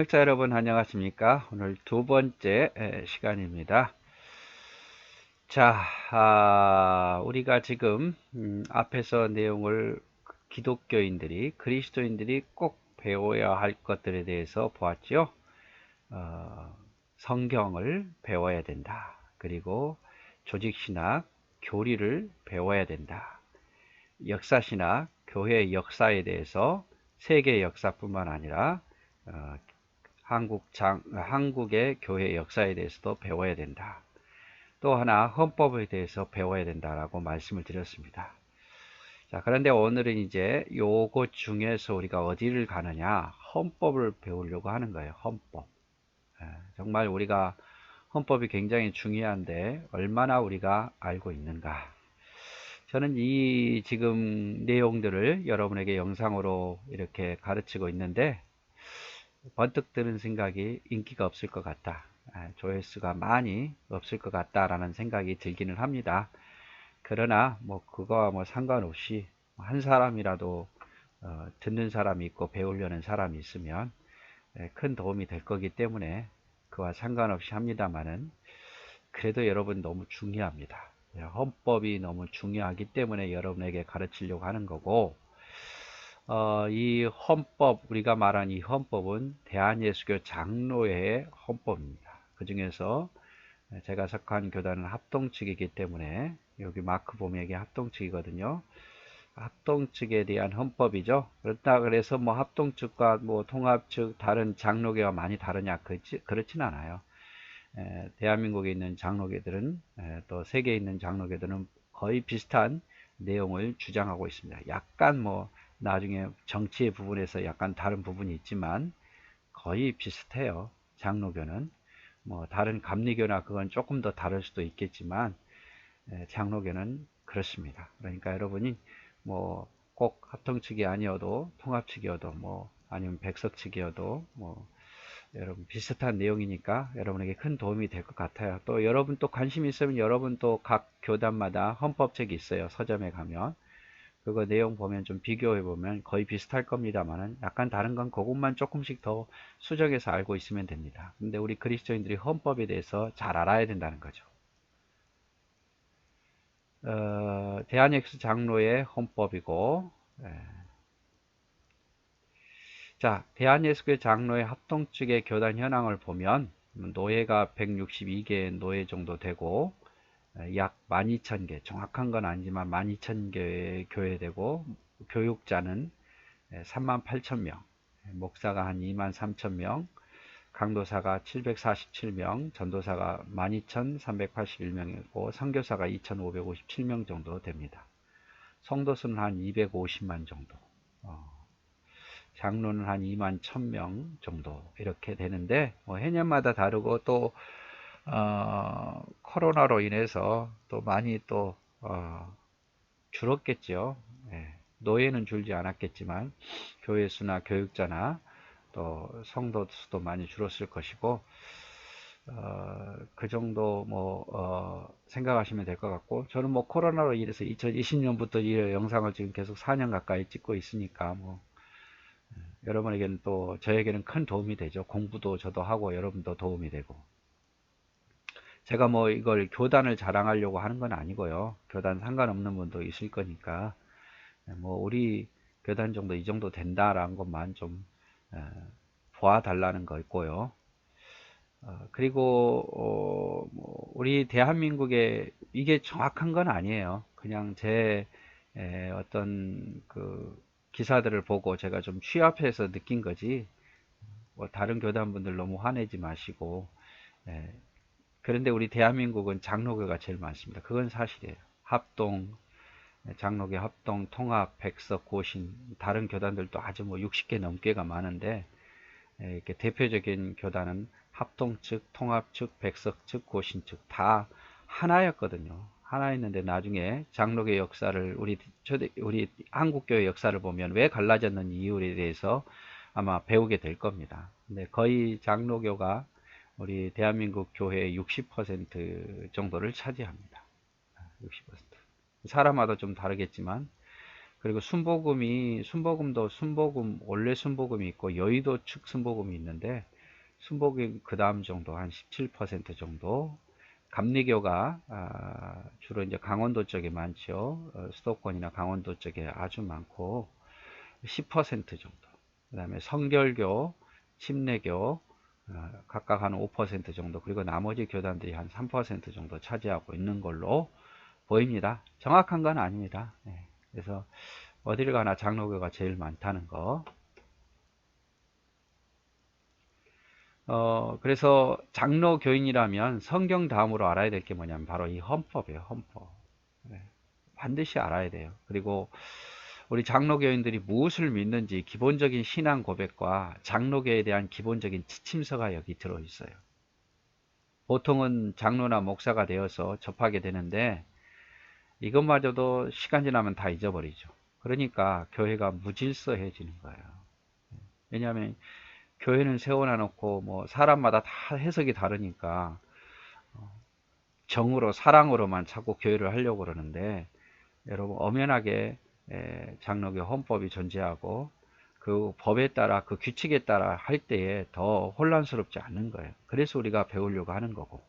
시청자 여러분 안녕하십니까? 오늘 두 번째 시간입니다. 자, 우리가 지금 앞에서 내용을 기독교인들이 그리스도인들이 꼭 배워야 할 것들에 대해서 보았죠. 성경을 배워야 된다. 그리고 조직신학, 교리를 배워야 된다. 역사신학, 교회 역사에 대해서 세계 역사뿐만 아니라 어, 한국의 교회 역사에 대해서도 배워야 된다. 또 하나 헌법에 대해서 배워야 된다라고 말씀을 드렸습니다. 자, 그런데 오늘은 이제 요것 중에서 우리가 어디를 가느냐? 헌법을 배우려고 하는 거예요. 헌법. 정말 우리가 헌법이 굉장히 중요한데 얼마나 우리가 알고 있는가? 저는 이 지금 내용들을 여러분에게 영상으로 이렇게 가르치고 있는데 번뜩 드는 생각이 인기가 없을 것 같다. 조회수가 많이 없을 것 같다라는 생각이 들기는 합니다. 그러나 뭐 그거와 뭐 상관없이 한 사람이라도 듣는 사람이 있고 배우려는 사람이 있으면 큰 도움이 될 거기 때문에 그와 상관없이 합니다만은 그래도 여러분 너무 중요합니다. 헌법이 너무 중요하기 때문에 여러분에게 가르치려고 하는 거고 이 헌법, 우리가 말한 이 헌법은 대한예수교 장로회의 헌법입니다. 그 중에서 제가 속한 교단은 합동 측이기 때문에 여기 마크 보면 이게 합동 측이거든요. 합동 측에 대한 헌법이죠. 그렇다 그래서 뭐 합동 측과 뭐 통합 측 다른 장로교와 많이 다르냐 그렇진 않아요. 대한민국에 있는 장로교들은 또 세계에 있는 장로교들은 거의 비슷한 내용을 주장하고 있습니다. 약간 뭐 나중에 정치의 부분에서 약간 다른 부분이 있지만 거의 비슷해요. 장로교는 뭐 다른 감리교나 그건 조금 더 다를 수도 있겠지만 장로교는 그렇습니다. 그러니까 여러분이 뭐 꼭 합동 측이 아니어도 통합 측이어도 뭐 아니면 백석 측이어도 뭐 여러분 비슷한 내용이니까 여러분에게 큰 도움이 될 것 같아요. 또 여러분 또 관심 있으면 여러분 또 각 교단마다 헌법책이 있어요. 서점에 가면 그거 내용 보면 좀 비교해 보면 거의 비슷할 겁니다만은 약간 다른 건 그것만 조금씩 더 수정해서 알고 있으면 됩니다. 근데 우리 그리스도인들이 헌법에 대해서 잘 알아야 된다는 거죠. 대한예수 장로의 헌법이고 자, 대한예수교 장로의 합동 측의 교단 현황을 보면 노예가 162개 노예 정도 되고 약 12,000개, 정확한 건 아니지만 12,000개의 교회되고 교육자는 38,000명, 목사가 한 23,000명, 강도사가 747명, 전도사가 12,381명이고 선교사가 2,557명 정도 됩니다. 성도수는 한 250만 정도. 장로는 한 2만 1000명 정도 이렇게 되는데 뭐 해년마다 다르고 또 코로나로 인해서 또 많이 또 줄었겠죠. 예, 노예는 줄지 않았겠지만 교회 수나 교육자나 또 성도 수도 많이 줄었을 것이고 그 정도 뭐 생각하시면 될 것 같고 저는 뭐 코로나로 인해서 2020년부터 이 영상을 지금 계속 4년 가까이 찍고 있으니까 뭐 여러분에게는 또 저에게는 큰 도움이 되죠. 공부도 저도 하고 여러분도 도움이 되고. 제가 뭐 이걸 교단을 자랑하려고 하는 건 아니고요. 교단 상관없는 분도 있을 거니까 뭐 우리 교단 정도 이 정도 된다라는 것만 좀 보아달라는 거 있고요. 그리고 뭐 우리 대한민국에 이게 정확한 건 아니에요. 그냥 제 어떤 그 기사들을 보고 제가 좀 취합해서 느낀 거지. 뭐 다른 교단분들 너무 화내지 마시고 그런데 우리 대한민국은 장로교가 제일 많습니다. 그건 사실이에요. 합동, 장로교 합동, 통합, 백석, 고신 다른 교단들도 아주 뭐 60개 넘게가 많은데 이렇게 대표적인 교단은 합동 측, 통합 측, 백석 측, 고신 측 다 하나였거든요. 하나였는데 나중에 장로교 역사를 우리 한국교회 역사를 보면 왜 갈라졌는 이유에 대해서 아마 배우게 될 겁니다. 근데 거의 장로교가 우리 대한민국 교회의 60% 정도를 차지합니다. 60%. 사람마다 좀 다르겠지만 그리고 순복음도 원래 순복음이 있고 여의도 측 순복음이 있는데 순복이 그 다음 정도 한 17% 정도. 감리교가 주로 이제 강원도 쪽에 많죠. 수도권이나 강원도 쪽에 아주 많고 10% 정도. 그 다음에 성결교, 침례교 각각 한 5% 정도, 그리고 나머지 교단들이 한 3% 정도 차지하고 있는 걸로 보입니다. 정확한 건 아닙니다. 그래서 어디를 가나 장로교가 제일 많다는 거. 그래서 장로교인이라면 성경 다음으로 알아야 될 게 뭐냐면 바로 이 헌법이에요. 헌법. 반드시 알아야 돼요. 그리고 우리 장로교인들이 무엇을 믿는지 기본적인 신앙 고백과 장로교에 대한 기본적인 지침서가 여기 들어있어요. 보통은 장로나 목사가 되어서 접하게 되는데 이것마저도 시간 지나면 다 잊어버리죠. 그러니까 교회가 무질서해지는 거예요. 왜냐하면 교회는 세워놔놓고 뭐 사람마다 다 해석이 다르니까 정으로 사랑으로만 자꾸 교회를 하려고 그러는데, 여러분 엄연하게 장로교 헌법이 존재하고 그 법에 따라 그 규칙에 따라 할 때에 더 혼란스럽지 않는 거예요. 그래서 우리가 배우려고 하는 거고,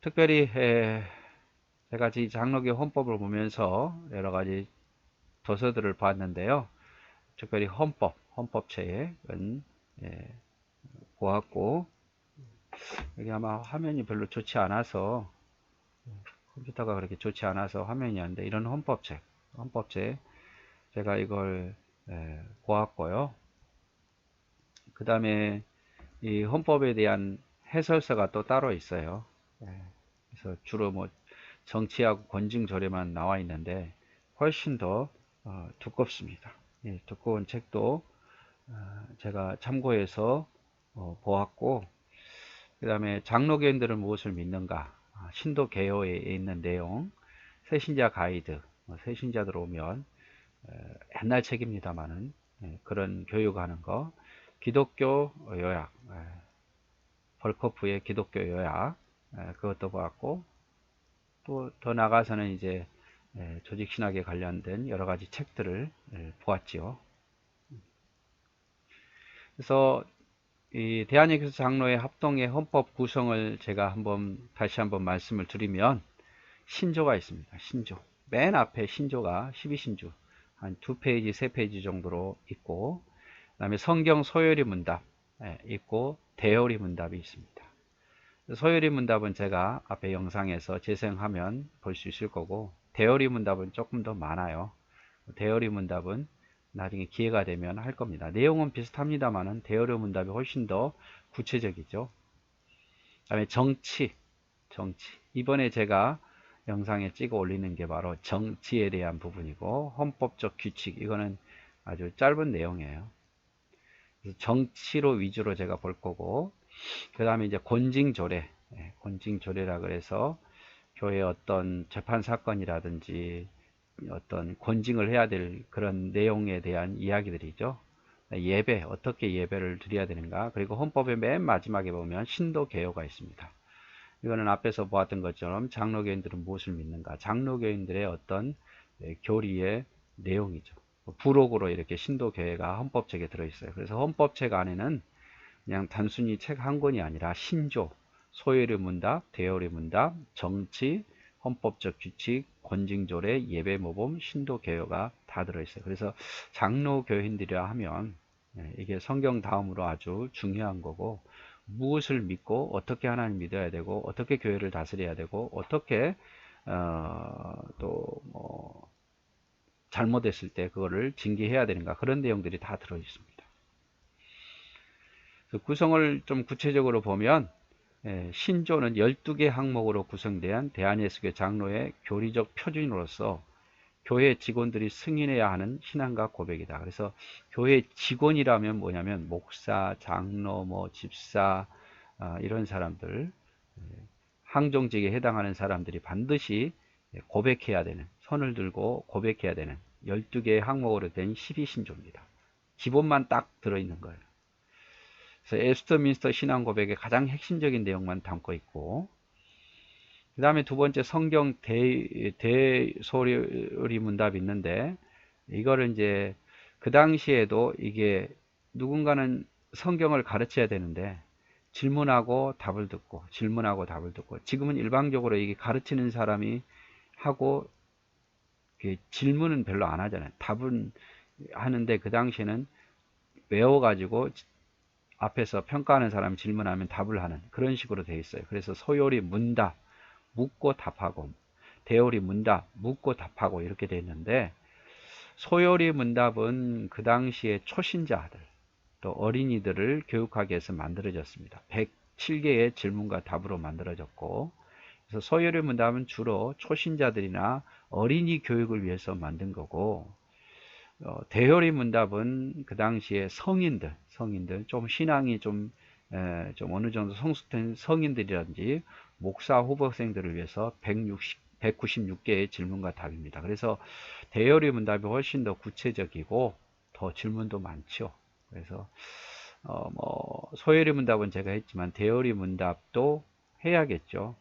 특별히 제가 이 장로교 헌법을 보면서 여러 가지 도서들을 봤는데요. 특별히 헌법책은 보았고, 여기 아마 화면이 별로 좋지 않아서, 컴퓨터가 그렇게 좋지 않아서 화면이 안 돼. 이런 헌법책 제가 이걸 보았고요. 그 다음에 이 헌법에 대한 해설서가 또 따로 있어요. 그래서 주로 뭐 정치하고 권징조례만 나와 있는데 훨씬 더 두껍습니다. 두꺼운 책도 제가 참고해서 보았고, 그 다음에 장로교인들은 무엇을 믿는가, 신도 개요에 있는 내용, 새신자 가이드, 새신자들 오면 옛날 책입니다만은 그런 교육하는 거, 기독교 요약, 벌커프의 기독교 요약, 그것도 보았고, 또 더 나가서는 이제 조직신학에 관련된 여러 가지 책들을 보았지요. 그래서 이 대한예교수 장로의 합동의 헌법 구성을 제가 다시 한번 말씀을 드리면, 신조가 있습니다. 신조. 맨 앞에 신조가 12신조. 한 2페이지, 3페이지 정도로 있고, 그 다음에 성경 소요리 문답 있고, 대요리 문답이 있습니다. 소요리 문답은 제가 앞에 영상에서 재생하면 볼 수 있을 거고, 대요리 문답은 조금 더 많아요. 대요리 문답은 나중에 기회가 되면 할 겁니다. 내용은 비슷합니다만은 대요리 문답이 훨씬 더 구체적이죠. 그 다음에 정치. 이번에 제가 영상에 찍어 올리는 게 바로 정치에 대한 부분이고, 헌법적 규칙, 이거는 아주 짧은 내용이에요. 그래서 정치로 위주로 제가 볼 거고, 그 다음에 이제 권징조례, 권징조례라 그래서 교회 어떤 재판 사건이라든지 어떤 권징을 해야 될 그런 내용에 대한 이야기들이죠. 예배, 어떻게 예배를 드려야 되는가, 그리고 헌법의 맨 마지막에 보면 신도 개요가 있습니다. 이거는 앞에서 보았던 것처럼 장로교인들은 무엇을 믿는가, 장로교인들의 어떤 교리의 내용이죠. 부록으로 이렇게 신도교회가 헌법책에 들어있어요. 그래서 헌법책 안에는 그냥 단순히 책 한 권이 아니라 신조, 소요리 문답, 대요리 문답, 정치, 헌법적 규칙, 권징조례, 예배모범, 신도개요가 다 들어있어요. 그래서 장로교인들이라 하면 이게 성경 다음으로 아주 중요한 거고, 무엇을 믿고 어떻게 하나님 믿어야 되고, 어떻게 교회를 다스려야 되고, 어떻게 또 뭐 잘못했을 때 그거를 징계해야 되는가, 그런 내용들이 다 들어 있습니다. 구성을 좀 구체적으로 보면, 신조는 12개 항목으로 구성된 대한예수교 장로의 교리적 표준으로서 교회 직원들이 승인해야 하는 신앙과 고백이다. 그래서 교회 직원이라면 뭐냐면 목사, 장로, 뭐 집사, 이런 사람들, 항종직에 해당하는 사람들이 반드시 고백해야 되는, 손을 들고 고백해야 되는 12개의 항목으로 된 12신조입니다. 기본만 딱 들어있는 거예요. 그래서 에스터민스터 신앙 고백의 가장 핵심적인 내용만 담고 있고, 그 다음에 두 번째 성경 대소리 문답이 있는데, 이거를 이제 그 당시에도 이게 누군가는 성경을 가르쳐야 되는데 질문하고 답을 듣고 질문하고 답을 듣고, 지금은 일방적으로 이게 가르치는 사람이 하고 질문은 별로 안 하잖아요. 답은 하는데 그 당시에는 외워가지고 앞에서 평가하는 사람이 질문하면 답을 하는 그런 식으로 되어 있어요. 그래서 소요리 문답, 묻고 답하고, 대요리 문답, 묻고 답하고 이렇게 되어 있는데, 소요리 문답은 그 당시에 초신자들 또 어린이들을 교육하기 위해서 만들어졌습니다. 107개의 질문과 답으로 만들어졌고, 그래서 소요리 문답은 주로 초신자들이나 어린이 교육을 위해서 만든 거고, 대요리 문답은 그 당시에 성인들 좀 신앙이 좀 어느 정도 성숙된 성인들이라든지 목사 후보생들을 위해서 196개의 질문과 답입니다. 그래서 대요리 문답이 훨씬 더 구체적이고 더 질문도 많죠. 그래서 뭐 소요리 문답은 제가 했지만 대요리 문답도 해야겠죠.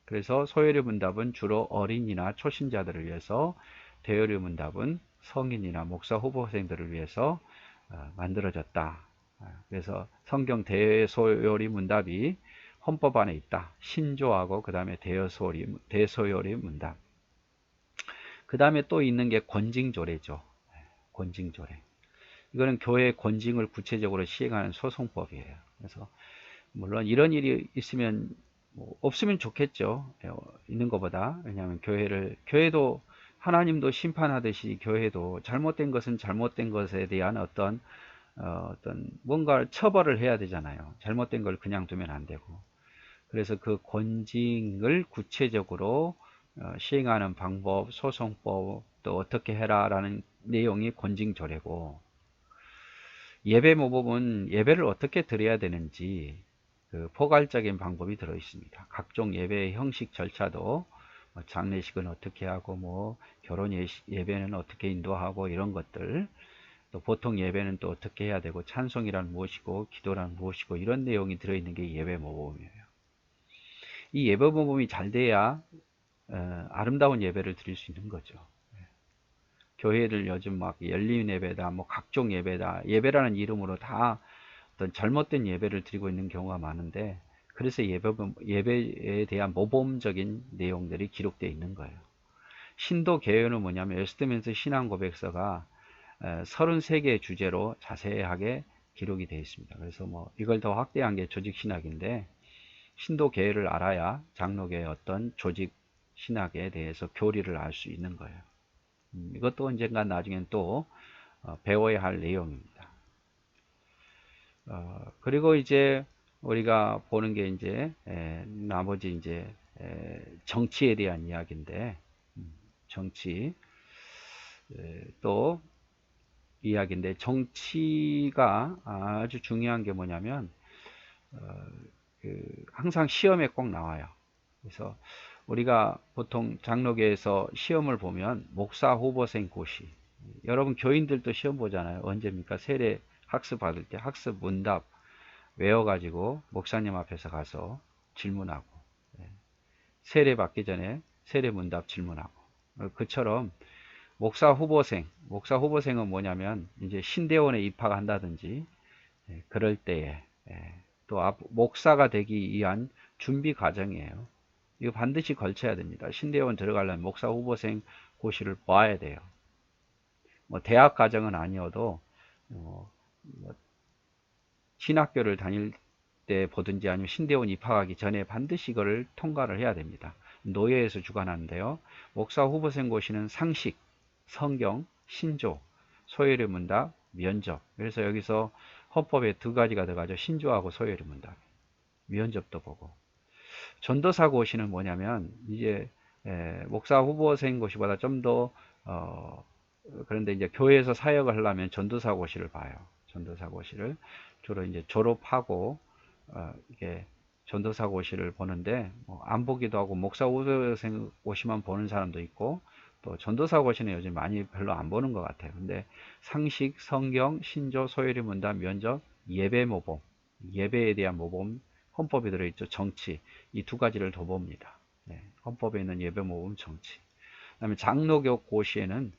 그래서 소요리 문답은 주로 어린이나 초신자들을 위해서, 대요리 문답은 성인이나 목사 후보생들을 위해서 만들어졌다. 그래서 성경 대소요리 문답이 헌법 안에 있다. 신조하고 그 다음에 대소요리 문답. 그 다음에 또 있는 게 권징조례죠. 권징조례. 이거는 교회의 권징을 구체적으로 시행하는 소송법이에요. 그래서 물론 이런 일이 있으면 뭐 없으면 좋겠죠. 있는 것보다. 왜냐하면 교회도 하나님도 심판하듯이 교회도 잘못된 것은 잘못된 것에 대한 어떤 뭔가 처벌을 해야 되잖아요. 잘못된 걸 그냥 두면 안 되고. 그래서 그 권징을 구체적으로 시행하는 방법, 소송법, 또 어떻게 해라라는 내용이 권징조례고, 예배 모범은 예배를 어떻게 드려야 되는지 그 포괄적인 방법이 들어 있습니다. 각종 예배의 형식 절차도, 장례식은 어떻게 하고, 뭐 결혼 예배는 어떻게 인도하고, 이런 것들, 또 보통 예배는 또 어떻게 해야 되고, 찬송이란 무엇이고 기도란 무엇이고, 이런 내용이 들어있는 게 예배 모범이에요. 이 예배 모범이 잘 돼야 아름다운 예배를 드릴 수 있는 거죠. 교회를 요즘 막 열린 예배다, 뭐 각종 예배다, 예배라는 이름으로 다 어떤 잘못된 예배를 드리고 있는 경우가 많은데, 그래서 예배에 대한 모범적인 내용들이 기록되어 있는 거예요. 신도 개요는 뭐냐면 웨스트민스터 신앙 고백서가 33개의 주제로 자세하게 기록이 되어 있습니다. 그래서 뭐 이걸 더 확대한 게 조직 신학인데, 신도 계율을 알아야 장로교의 어떤 조직 신학에 대해서 교리를 알 수 있는 거예요. 이것도 언젠가 나중엔 또 배워야 할 내용입니다. 그리고 이제 우리가 보는 게 이제 나머지 이제 정치에 대한 이야기인데, 정치 또 이야기인데, 정치가 아주 중요한 게 뭐냐면 항상 시험에 꼭 나와요. 그래서 우리가 보통 장로교에서 시험을 보면 목사 후보생 고시, 여러분 교인들도 시험 보잖아요. 언제입니까? 세례 학습 받을 때 학습 문답 외워가지고 목사님 앞에서 가서 질문하고, 세례 받기 전에 세례 문답 질문하고, 그처럼 목사 후보생은 뭐냐면 이제 신대원에 입학한다든지 그럴 때에, 또 목사가 되기 위한 준비 과정이에요. 이거 반드시 걸쳐야 됩니다. 신대원 들어가려면 목사 후보생 고시를 봐야 돼요. 뭐 대학 과정은 아니어도 신학교를 다닐 때 보든지 아니면 신대원 입학하기 전에 반드시 이거를 통과를 해야 됩니다. 노예에서 주관하는데요. 목사 후보생 고시는 상식, 성경, 신조, 소요리 문답, 면접. 그래서 여기서 헌법에 두 가지가 들어가죠. 신조하고 소요리 문답. 면접도 보고. 전도사 고시는 뭐냐면 이제 목사 후보생 고시보다 좀 더 그런데 이제 교회에서 사역을 하려면 전도사 고시를 봐요. 전도사 고시를 주로 이제 졸업하고 이게 전도사 고시를 보는데, 안 보기도 하고 목사 후보생 고시만 보는 사람도 있고, 또 전도사 고시는 요즘 많이 별로 안 보는 것 같아요. 근데 상식, 성경, 신조, 소요리 문답, 면접, 예배 모범, 예배에 대한 모범, 헌법에 들어있죠. 정치, 이 두 가지를 더 봅니다. 헌법에 있는 예배 모범, 정치. 그 다음에 장로교 고시에는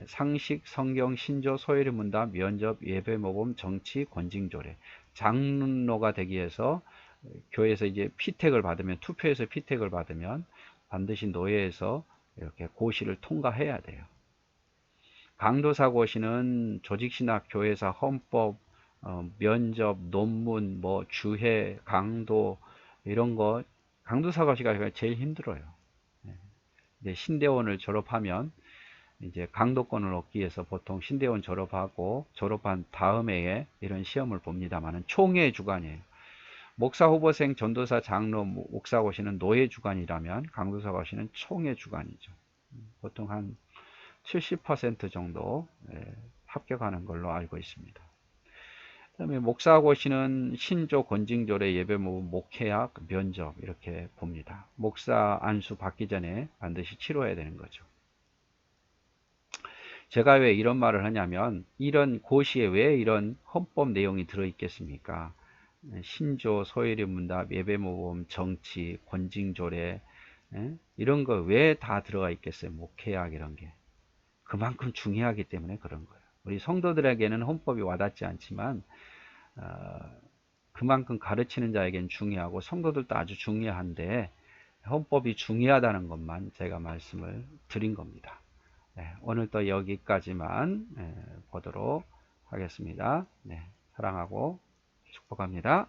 상식, 성경, 신조, 소요리 문답, 면접, 예배, 모범, 정치, 권징조례. 장로가 되기 위해서 교회에서 이제 피택을 받으면, 투표에서 피택을 받으면 반드시 노예에서 이렇게 고시를 통과해야 돼요. 강도사 고시는 조직신학, 교회사, 헌법, 면접, 논문, 뭐 주회, 강도 이런 거 강도사 고시가 제일 힘들어요. 이제 신대원을 졸업하면 이제 강도권을 얻기 위해서 보통 신대원 졸업하고 졸업한 다음 해에 이런 시험을 봅니다만은 총회 주관이에요. 목사 후보생, 전도사, 장로, 목사 고시는 노예 주관이라면 강도사 고시는 총회 주관이죠. 보통 한 70% 정도 합격하는 걸로 알고 있습니다. 그 다음에 목사 고시는 신조, 권징조례, 예배, 모범, 목회학, 면접 이렇게 봅니다. 목사 안수 받기 전에 반드시 치러야 되는 거죠. 제가 왜 이런 말을 하냐면 이런 고시에 왜 이런 헌법 내용이 들어있겠습니까? 신조, 소요리 문답, 예배, 모범, 정치, 권징조례 이런 거 왜 다 들어가 있겠어요? 목회학 이런 게. 그만큼 중요하기 때문에 그런 거예요. 우리 성도들에게는 헌법이 와닿지 않지만 그만큼 가르치는 자에게는 중요하고 성도들도 아주 중요한데 헌법이 중요하다는 것만 제가 말씀을 드린 겁니다. 네, 오늘 또 여기까지만 보도록 하겠습니다. 네, 사랑하고 축복합니다.